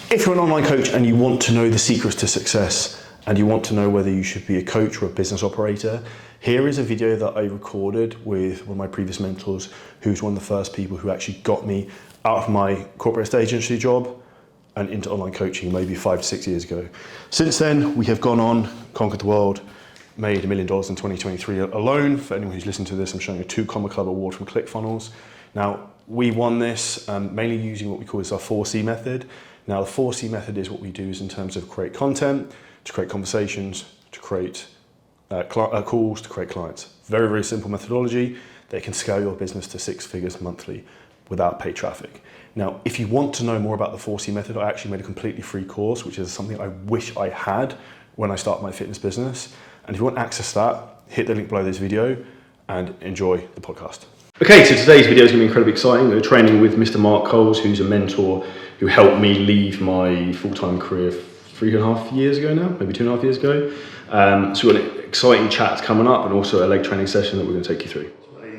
If you're an online coach and you want to know the secrets to success and you want to know whether you should be a coach or a business operator, here is a video that I recorded with one of my previous mentors, who's one of the first people who actually got me out of my corporate estate agency job and into online coaching maybe 5 to 6 years ago. Since then, we have gone on, conquered the world, made $1 million in 2023 alone. For anyone who's listened to this, I'm showing a 2 Comma Club award from ClickFunnels. Now, we won this mainly using what we call our 4C method. Now, the 4C method is what we do is in terms of create content, to create conversations, to create calls, to create clients. Very, very simple methodology that can scale your business to 6 figures monthly without paid traffic. Now, if you want to know more about the 4C method, I actually made a completely free course, which is something I wish I had when I started my fitness business. And if you want access to that, hit the link below this video and enjoy the podcast. Okay, so today's video is going to be incredibly exciting. We're training with Mr. Mark Coles, who's a mentor who helped me leave my full-time career 3.5 years ago now, maybe 2.5 years ago. So we've got an exciting chat coming up and also a leg training session that we're going to take you through.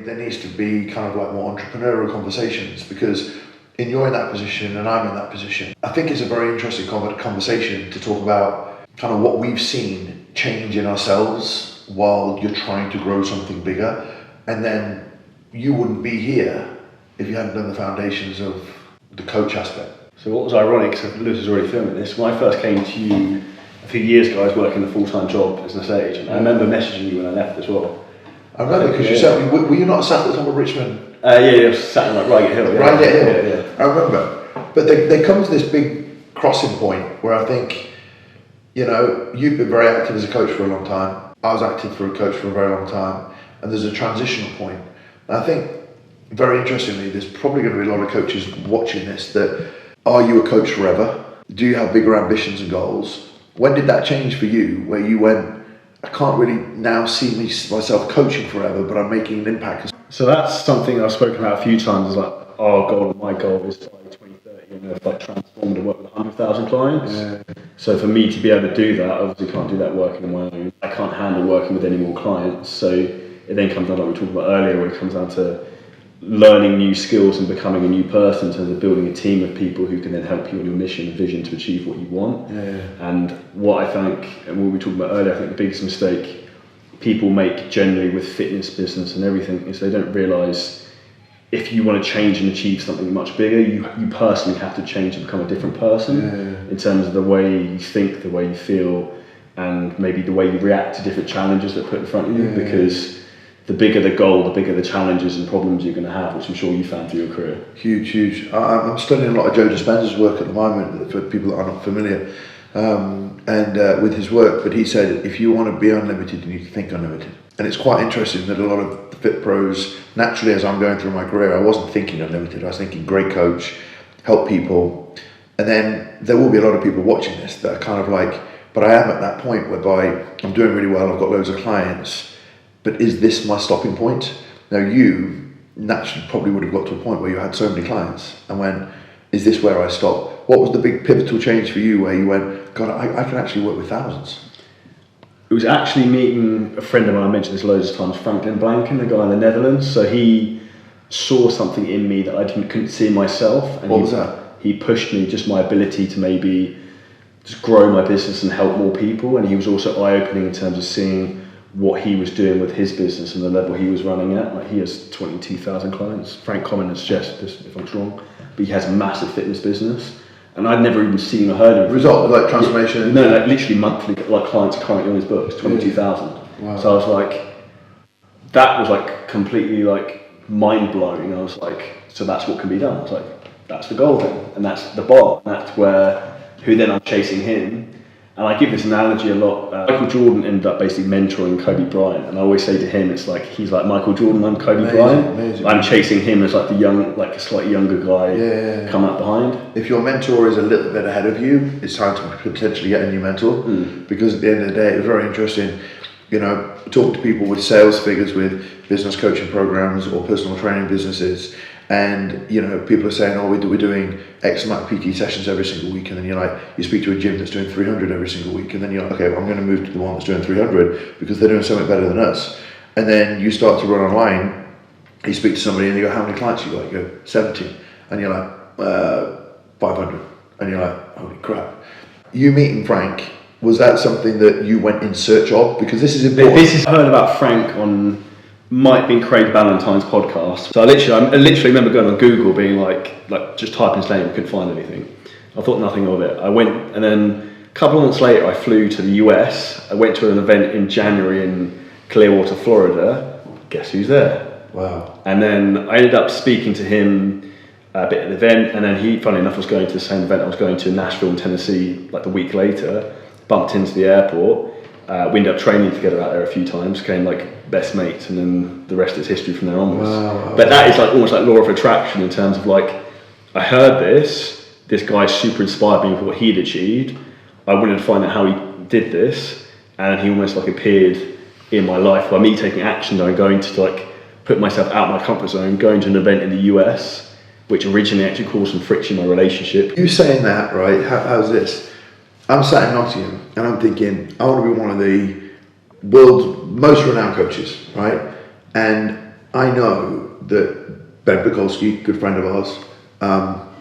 There needs to be kind of like more entrepreneurial conversations, because you're in that position and I'm in that position. I think it's a very interesting conversation to talk about kind of what we've seen change in ourselves while you're trying to grow something bigger. And then you wouldn't be here if you hadn't done the foundations of the coach aspect. So what was ironic, because Lewis was already filming this, when I first came to you a few years ago, I was working a full-time job as an estate agent. I remember messaging you when I left as well. I remember, because you said, were you not sat at the top of Richmond? Yeah, I was sat in like Reigate Hill. Yeah. Reigate Hill, yeah. I remember. But there comes this big crossing point where I think, you've been very active as a coach for a long time. I was active for a coach for a very long time. And there's a transitional point. And I think, very interestingly, there's probably going to be a lot of coaches watching this that, are you a coach forever? Do you have bigger ambitions and goals? When did that change for you, where you went, I can't really now see myself coaching forever, but I'm making an impact? So that's something I've spoken about a few times, is like, my goal is by 2030, I've like transformed and worked with 100,000 clients. Yeah. So for me to be able to do that, I obviously can't do that working on my own. I can't handle working with any more clients. So it then comes down, like we talked about earlier, where it comes down to learning new skills and becoming a new person in terms of building a team of people who can then help you on your mission and vision to achieve what you want. Yeah. And what I think, and what we were talking about earlier, I think the biggest mistake people make generally with fitness business and everything is they don't realise if you want to change and achieve something much bigger, you personally have to change and become a different person in terms of the way you think, the way you feel, and maybe the way you react to different challenges that are put in front of you, because the bigger the goal, the bigger the challenges and problems you're going to have, which I'm sure you found through your career. Huge. I'm studying a lot of Joe Dispenza's work at the moment, for people that are not familiar, and with his work. But he said, if you want to be unlimited, you need to think unlimited. And it's quite interesting that a lot of the fit pros, naturally, as I'm going through my career, I wasn't thinking unlimited. I was thinking great coach, help people. And then there will be a lot of people watching this that are kind of like, but I am at that point whereby I'm doing really well, I've got loads of clients, but is this my stopping point? Now, you naturally probably would have got to a point where you had so many clients and went, is this where I stop? What was the big pivotal change for you where you went, God, I can actually work with thousands? It was actually meeting a friend of mine, I mentioned this loads of times, Franklin Blanken, the guy in the Netherlands. So he saw something in me that I couldn't see myself. And what was that? He pushed me, just my ability to maybe just grow my business and help more people. And he was also eye-opening in terms of seeing what he was doing with his business and the level he was running at. Like, he has 22,000 clients. Frank Comment and suggest this if I'm wrong, but he has a massive fitness business, and I'd never even seen or heard of it. Result, like transformation? No, like literally monthly, like clients currently on his books, 22,000. Wow. So I was like, that was like completely like mind blowing. I was like, so that's what can be done. I was like, that's the goal then, and that's the bar, and that's who then I'm chasing him. And I give this analogy a lot. Michael Jordan ended up basically mentoring Kobe Bryant, and I always say to him, it's like he's like Michael Jordan, I'm Kobe Bryant. Amazing. I'm chasing him as like a slightly younger guy coming up behind. If your mentor is a little bit ahead of you, it's time to potentially get a new mentor, because at the end of the day, it was very interesting. Talking to people with sales figures, with business coaching programs or personal training businesses. And people are saying, oh, we're doing X amount of PT sessions every single week, and then you speak to a gym that's doing 300 every single week, and then you're like, okay, well, I'm going to move to the one that's doing 300 because they're doing something better than us. And then you start to run online, you speak to somebody and you go, how many clients you got? You go, 70, and you're like, 500, and you're like, holy crap. You meeting Frank, was that something that you went in search of? Because this is important. I heard about Frank on, might have been Craig Ballantyne's podcast. So I literally remember going on Google being like just typing his name, couldn't find anything. I thought nothing of it. I went, and then a couple of months later I flew to the US. I went to an event in January in Clearwater, Florida. Guess who's there? Wow. And then I ended up speaking to him a bit at the event, and then he, funnily enough, was going to the same event I was going to in Nashville, Tennessee, like the week later. Bumped into the airport. We ended up training together out there a few times, became like best mates, and then the rest is history from there onwards. Wow. But that is like almost like law of attraction in terms of like, I heard this guy super inspired me with what he'd achieved. I wanted to find out how he did this, and he almost like appeared in my life by me taking action and going to like put myself out of my comfort zone, going to an event in the US, which originally actually caused some friction in my relationship. You saying that, right? How's this? I'm sat in Nottingham and I'm thinking, I want to be one of the world's most renowned coaches, right? And I know that Ben Bukowski, good friend of ours,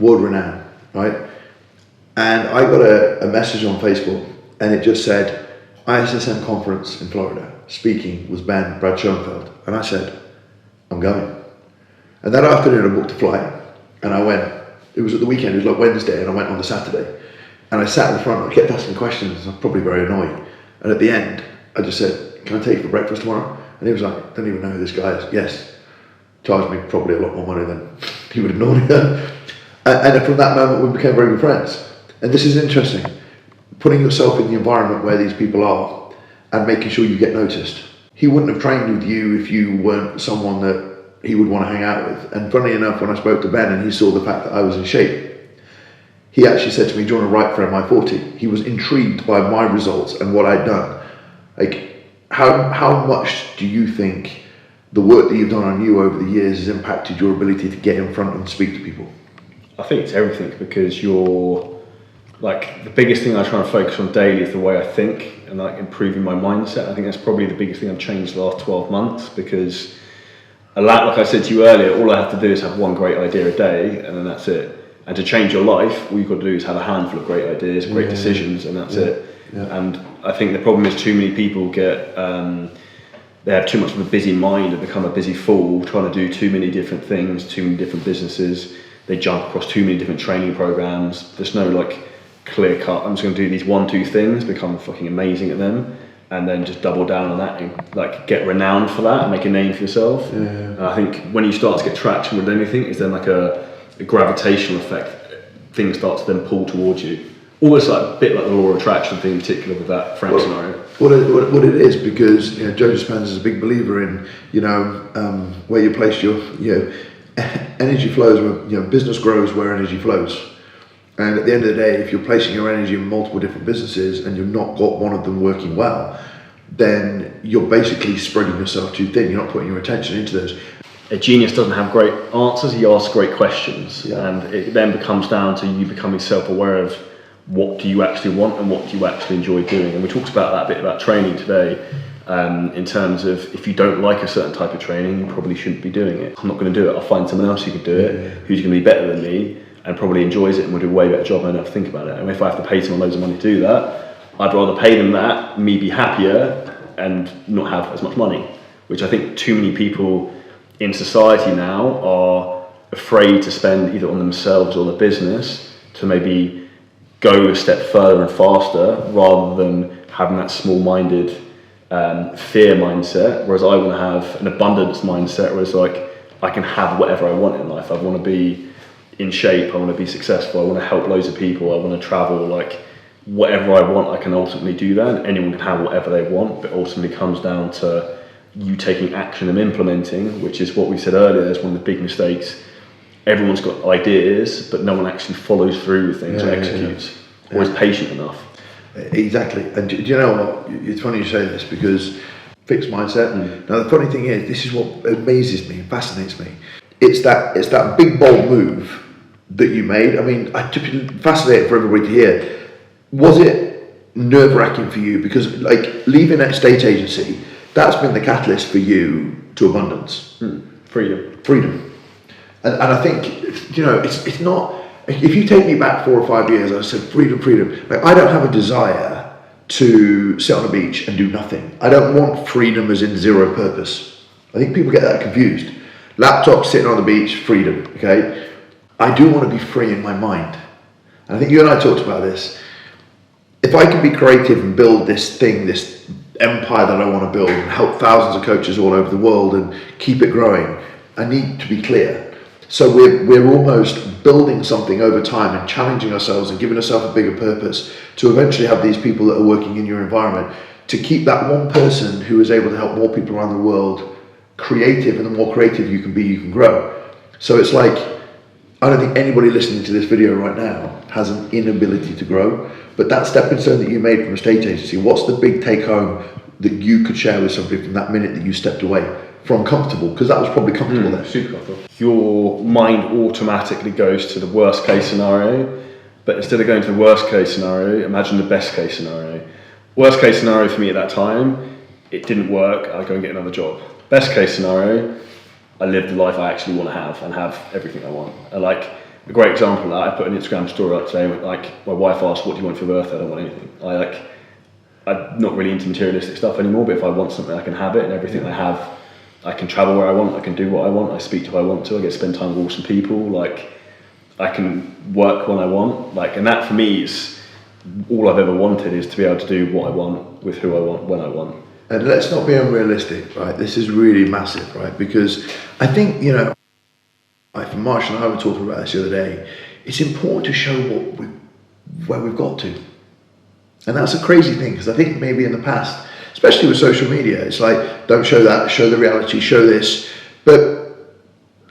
world renowned, right? And I got a message on Facebook and it just said, ISSM conference in Florida, speaking was Brad Schoenfeld. And I said, I'm going. And that afternoon I booked a flight and I went. It was at the weekend, it was like Wednesday, and I went on the Saturday. And I sat in the front, I kept asking questions, I was probably very annoyed. And at the end, I just said, can I take you for breakfast tomorrow? And he was like, don't even know who this guy is. Yes. Charged me probably a lot more money than he would have normally done. And from that moment, we became very good friends. And this is interesting. Putting yourself in the environment where these people are and making sure you get noticed. He wouldn't have trained with you if you weren't someone that he would want to hang out with. And funnily enough, when I spoke to Ben and he saw the fact that I was in shape, he actually said to me, do you want to write for MI40? He was intrigued by my results and what I'd done. Like, how much do you think the work that you've done on you over the years has impacted your ability to get in front and speak to people? I think it's everything, because you're, like, the biggest thing I try and focus on daily is the way I think and like improving my mindset. I think that's probably the biggest thing I've changed the last 12 months, because like I said to you earlier, all I have to do is have one great idea a day and then that's it. And to change your life, all you've got to do is have a handful of great ideas, great decisions, and that's it. Yeah. And I think the problem is too many people get, they have too much of a busy mind and become a busy fool, trying to do too many different things, too many different businesses. They jump across too many different training programs. There's no like clear cut, I'm just going to do these 1-2 things, become fucking amazing at them, and then just double down on that and like get renowned for that and make a name for yourself. Yeah. And I think when you start to get traction with anything, it's then like a gravitational effect. Things start to then pull towards you. Almost like a bit like the law of attraction thing, in particular with that Frank scenario. What it is, because Joe Dispenza is a big believer in where you place your energy flows. Where business grows where energy flows. And at the end of the day, if you're placing your energy in multiple different businesses and you've not got one of them working well, then you're basically spreading yourself too thin. You're not putting your attention into those. A genius doesn't have great answers, he asks great questions. Yeah. And it then becomes down to you becoming self-aware of what do you actually want and what do you actually enjoy doing. And we talked about that bit about training today, in terms of if you don't like a certain type of training, you probably shouldn't be doing it. I'm not going to do it, I'll find someone else who can do it, who's going to be better than me and probably enjoys it and will do a way better job. I don't have to think about it. And if I have to pay someone loads of money to do that, I'd rather pay them that, me be happier and not have as much money, which I think too many people in society now are afraid to spend either on themselves or their business to maybe go a step further and faster, rather than having that small-minded fear mindset. Whereas I want to have an abundance mindset, where it's like I can have whatever I want in life. I want to be in shape, I want to be successful, I want to help loads of people, I want to travel, like whatever I want I can ultimately do that. And anyone can have whatever they want, but ultimately comes down to you taking action and implementing, which is what we said earlier, is one of the big mistakes. Everyone's got ideas, but no one actually follows through with things and executes, or is patient enough. Exactly. And do you know what? It's funny you say this, because fixed mindset. Now the funny thing is, this is what amazes me, fascinates me. It's that big bold move that you made. I mean, fascinating for everybody to hear. Was it nerve-wracking for you? Because like leaving that state agency, that's been the catalyst for you to abundance. Freedom. And I think, it's not, if you take me back 4 or 5 years, I said freedom, freedom. Like, I don't have a desire to sit on a beach and do nothing. I don't want freedom as in zero purpose. I think people get that confused. Laptop, sitting on the beach, freedom, okay? I do want to be free in my mind. And I think you and I talked about this. If I can be creative and build this thing, this empire that I want to build and help thousands of coaches all over the world and keep it growing, I need to be clear. So we're almost building something over time and challenging ourselves and giving ourselves a bigger purpose to eventually have these people that are working in your environment to keep that one person who is able to help more people around the world creative, and the more creative you can be, you can grow. So it's like, I don't think anybody listening to this video right now has an inability to grow, but that stepping stone that you made from a state agency, what's the big take home that you could share with somebody from that minute that you stepped away from comfortable? Because that was probably comfortable then. Super comfortable. Your mind automatically goes to the worst case scenario, but instead of going to the worst case scenario, imagine the best case scenario. Worst case scenario for me at that time, it didn't work, I'll go and get another job. Best case scenario, I live the life I actually want to have and have everything I want. And like a great example of that, I put an Instagram story up today. Like my wife asked, "What do you want for your birthday?" I don't want anything. I'm not really into materialistic stuff anymore. But if I want something, I can have it, and everything I have, I can travel where I want. I can do what I want. I speak to who I want to. I get to spend time with awesome people. Like I can work when I want. Like, and that for me is all I've ever wanted, is to be able to do what I want with who I want when I want. And let's not be unrealistic, right? This is really massive, right? Because I think, you know, like Marshall and I were talking about this the other day, it's important to show where we've got to. And that's a crazy thing, because I think maybe in the past, especially with social media, it's like, don't show that, show the reality, show this. But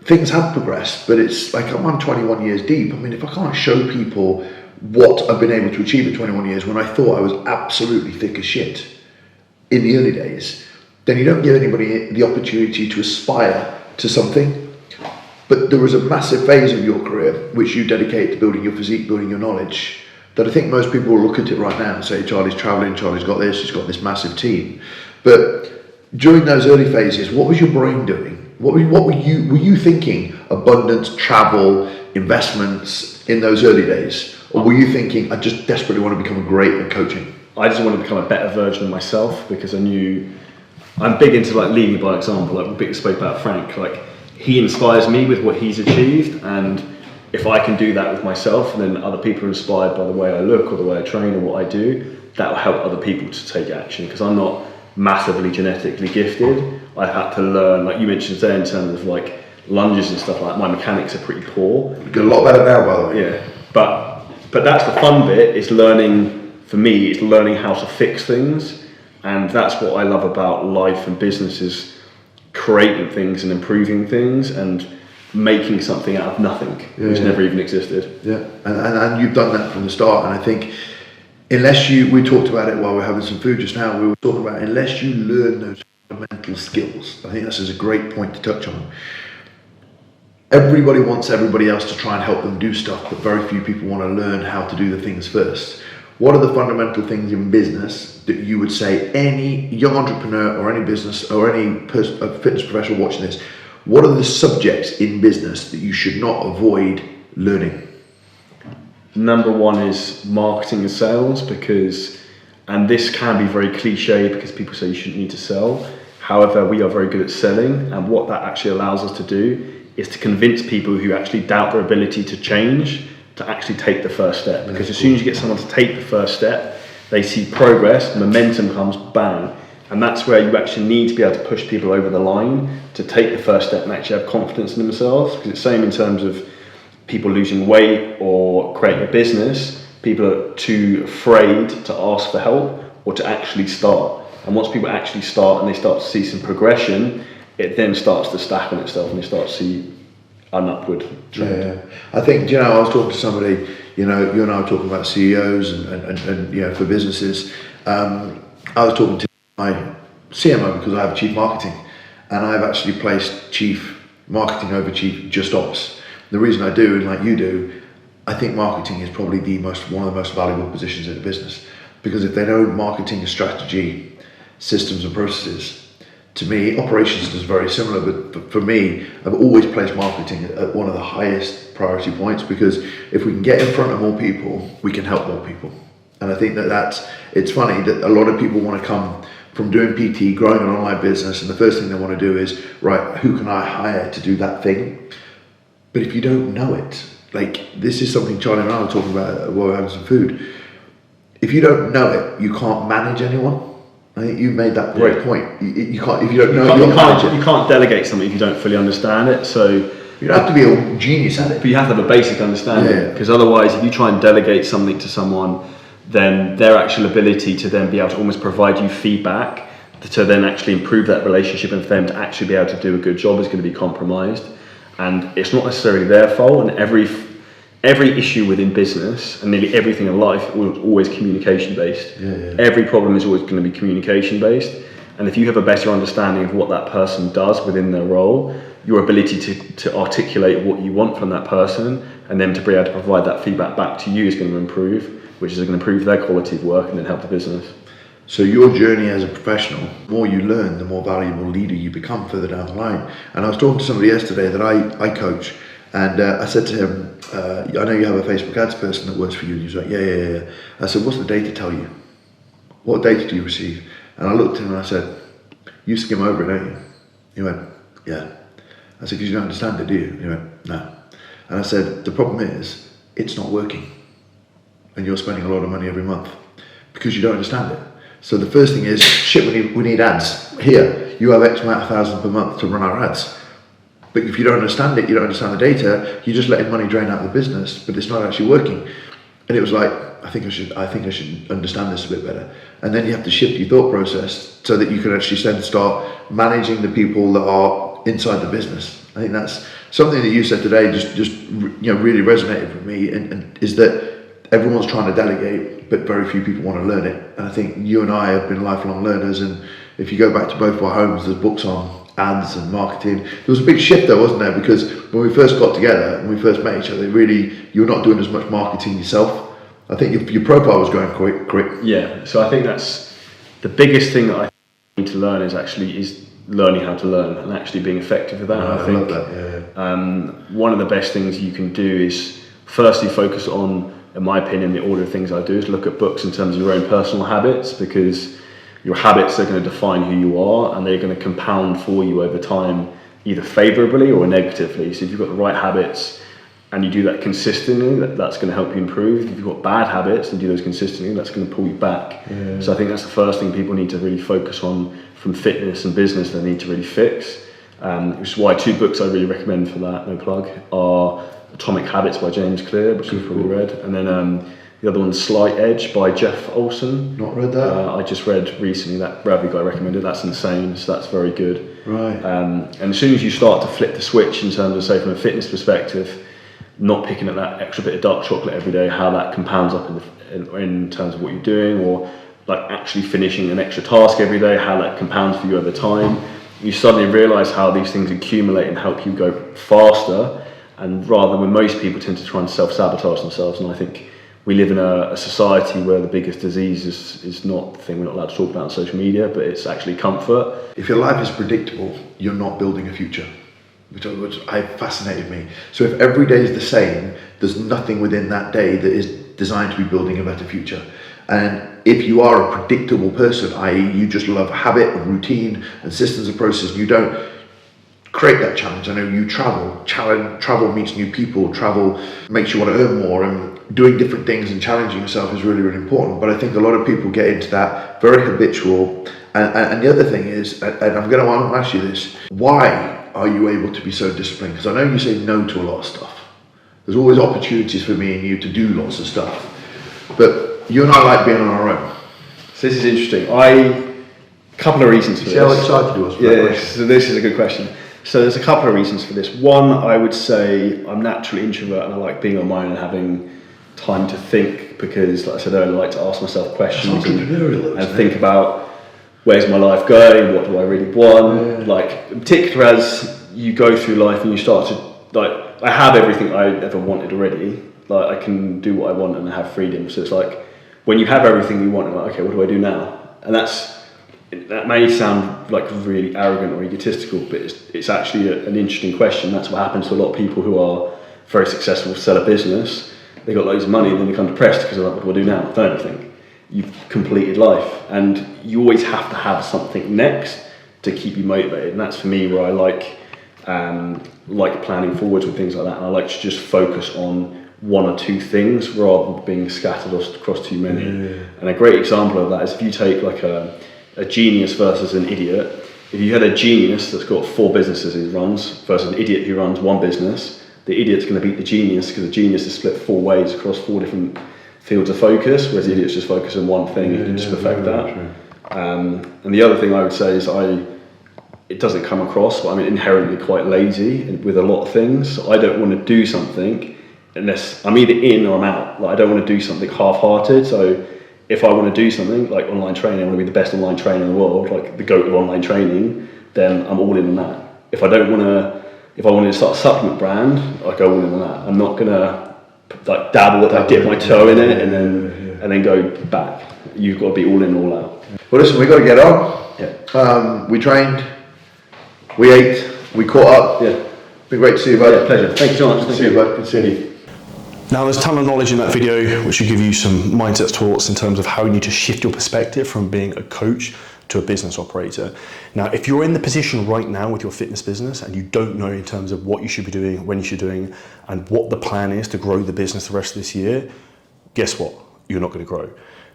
things have progressed, but it's like, I'm 21 years deep. I mean, if I can't show people what I've been able to achieve in 21 years when I thought I was absolutely thick as shit in the early days, then you don't give anybody the opportunity to aspire to something. But there was a massive phase of your career which you dedicate to building your physique, building your knowledge, that I think most people will look at it right now and say, Charlie's travelling, Charlie's got this, he's got this massive team. But during those early phases, what was your brain doing? What were you thinking? Abundance, travel, investments in those early days? Or were you thinking, I just desperately want to become great at coaching? I just want to become a better version of myself, because I knew I'm big into like leading by example. Like we spoke about Frank, like he inspires me with what he's achieved, and if I can do that with myself, and then other people are inspired by the way I look or the way I train or what I do, that will help other people to take action. Because I'm not massively genetically gifted. I've had to learn, like you mentioned there, in terms of like lunges and stuff like that. My mechanics are pretty poor. You're a lot better now, by the way. Yeah, but that's the fun bit. Is learning. For me, it's learning how to fix things, and that's what I love about life and business, is creating things and improving things and making something out of nothing, which never even existed. Yeah, and you've done that from the start, and I think we talked about it while we were having some food just now, we were talking about unless you learn those fundamental skills, I think this is a great point to touch on. Everybody wants everybody else to try and help them do stuff, but very few people want to learn how to do the things first. What are the fundamental things in business that you would say any young entrepreneur or any business or any fitness professional watching this, what are the subjects in business that you should not avoid learning? Number one is marketing and sales, and this can be very cliche because people say you shouldn't need to sell. However, we are very good at selling, and what that actually allows us to do is to convince people who actually doubt their ability to change to actually take the first step. Because as soon as you get someone to take the first step, they see progress, momentum comes, bang. And that's where you actually need to be able to push people over the line to take the first step and actually have confidence in themselves. Because it's the same in terms of people losing weight or creating a business. People are too afraid to ask for help or to actually start. And once people actually start and they start to see some progression, it then starts to stack on itself and they start to see an upward trend. Yeah. I think, I was talking to somebody, you and I were talking about CEOs and for businesses. I was talking to my CMO because I have chief marketing, and I've actually placed chief marketing over chief just ops. The reason I do, and like you do, I think marketing is probably one of the most valuable positions in a business, because if they know marketing strategy, systems and processes, to me, operations is very similar, but for me, I've always placed marketing at one of the highest priority points, because if we can get in front of more people, we can help more people. And I think it's funny that a lot of people want to come from doing PT, growing an online business, and the first thing they want to do is, right, who can I hire to do that thing? But if you don't know it, like this is something Charlie and I were talking about while we were having some food. If you don't know it, you can't manage anyone. I think you made that great point. You can't, if you don't know it, you can't delegate something if you don't fully understand it. So you don't have to be a genius at it. But you have to have a basic understanding, because otherwise if you try and delegate something to someone, then their actual ability to then be able to almost provide you feedback to then actually improve that relationship and for them to actually be able to do a good job is going to be compromised. And it's not necessarily their fault, and every issue within business and nearly everything in life is always communication based. Every problem is always going to be communication based, and if you have a better understanding of what that person does within their role, your ability to articulate what you want from that person and then to be able to provide that feedback back to you is going to improve, which is going to improve their quality of work and then help the business. So your journey as a professional, the more you learn, the more valuable leader you become further down the line. And I was talking to somebody yesterday that I coach, and I said to him, I know you have a Facebook ads person that works for you. And he was like, yeah. I said, what's the data tell you? What data do you receive? And I looked at him and I said, you skim over it, don't you? He went, yeah. I said, because you don't understand it, do you? He went, no. And I said, the problem is, it's not working. And you're spending a lot of money every month because you don't understand it. So the first thing is, shit, we need ads. Here, you have X amount of thousands per month to run our ads. But if you don't understand it, you don't understand the data, you're just letting money drain out of the business, but it's not actually working. And it was like, I think I should understand this a bit better. And then you have to shift your thought process so that you can actually then start managing the people that are inside the business. I think that's something that you said today just really resonated with me, and is that everyone's trying to delegate, but very few people want to learn it. And I think you and I have been lifelong learners, and if you go back to both our homes, there's books on ads and marketing. There was a big shift there, wasn't there? Because when we first got together and we first met each other, really, you were not doing as much marketing yourself. I think your profile was going quick. Yeah, so I think that's the biggest thing that I need to learn is learning how to learn and actually being effective with that. I think love that, one of the best things you can do is firstly focus on, in my opinion, the order of things I do is look at books in terms of your own personal habits, because your habits are going to define who you are and they're going to compound for you over time, either favourably or negatively. So if you've got the right habits and you do that consistently, that's going to help you improve. If you've got bad habits and do those consistently, that's going to pull you back. So I think that's the first thing people need to really focus on from fitness and business they need to really fix. Which is why two books I really recommend for that, no plug, are Atomic Habits by James Clear, which you've probably read, and then the other one's Slight Edge by Jeff Olson. Not read that. I just read recently that Bradley guy recommended. That's insane, so that's very good. Right. And as soon as you start to flip the switch in terms of, say, from a fitness perspective, not picking up that extra bit of dark chocolate every day, how that compounds up in terms of what you're doing, or like actually finishing an extra task every day, how that compounds for you over time, you suddenly realise how these things accumulate and help you go faster. And rather than most people tend to try and self-sabotage themselves, and I think we live in a society where the biggest disease is not the thing we're not allowed to talk about on social media, but it's actually comfort. If your life is predictable, you're not building a future, which fascinated me. So if every day is the same, there's nothing within that day that is designed to be building a better future. And if you are a predictable person, i.e. you just love habit and routine and systems and process, and you don't create that challenge. I know you travel meets new people, travel makes you want to earn more, and doing different things and challenging yourself is really, really important. But I think a lot of people get into that very habitual. And the other thing is, and I'm going to ask you this, why are you able to be so disciplined? Because I know you say no to a lot of stuff. There's always opportunities for me and you to do lots of stuff. But you and I like being on our own. So this is interesting. A couple of reasons for this. See how excited you was for that question? So this is a good question. So there's a couple of reasons for this. One, I would say I'm naturally introvert and I like being on my own and having time to think, because like I said earlier, I like to ask myself questions and think about where's my life going, what do I really want, like particularly as you go through life and you start to, like, I have everything I ever wanted already, like I can do what I want and I have freedom. So it's like when you have everything you want, I'm like, okay, what do I do now? And that's that may sound like really arrogant or egotistical, but it's actually an interesting question. That's what happens to a lot of people who are very successful, sell a business. They got loads of money, and then they become depressed because they're like, what do I do now? Don't think. You've completed life, and you always have to have something next to keep you motivated. And that's for me where I like planning forwards with things like that. And I like to just focus on one or two things rather than being scattered across too many. Yeah. And a great example of that is if you take like a genius versus an idiot. If you had a genius that's got 4 businesses he runs versus an idiot who runs 1 business, the idiot's going to beat the genius because the genius is split 4 ways across 4 different fields of focus, whereas the idiot's just focused on one thing and just perfect that. And the other thing I would say is it doesn't come across, but I'm inherently quite lazy with a lot of things. So I don't want to do something unless I'm either in or I'm out. Like I don't want to do something half-hearted. So if I want to do something like online training, I want to be the best online trainer in the world, like the GOAT of online training, then I'm all in on that. If I wanted to start a supplement brand, I go all in on that. I'm not gonna like dabble, dip my toe in it, and then go back. You've got to be all in, all out. Well, listen, we got to get on. Yeah. We trained, we ate, we caught up. Yeah. Been great to see you, bud. Yeah, pleasure. Thank you so much. Good to see you, bud. Good to see you. Now, there's a ton of knowledge in that video, which will give you some mindset thoughts in terms of how you need to shift your perspective from being a coach to a business operator. Now, if you're in the position right now with your fitness business and you don't know in terms of what you should be doing, when you should be doing, and what the plan is to grow the business the rest of this year, guess what? You're not going to grow.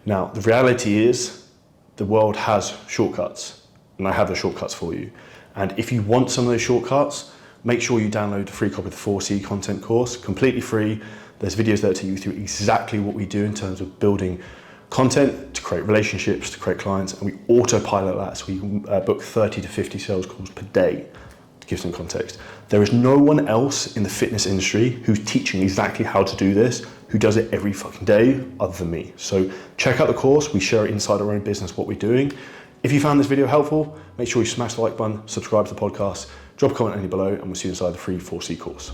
Now, the reality is the world has shortcuts, and I have the shortcuts for you. And if you want some of those shortcuts, make sure you download a free copy of the 4C content course, completely free. There's videos there to take you through exactly what we do in terms of building content, to create relationships, to create clients, and we autopilot that so we can book 30 to 50 sales calls per day, to give some context. There is no one else in the fitness industry who's teaching exactly how to do this, who does it every fucking day, other than me. So check out the course. We share inside our own business what we're doing. If you found this video helpful, make sure you smash the like button, subscribe to the podcast, drop a comment below, and we'll see you inside the free 4C course.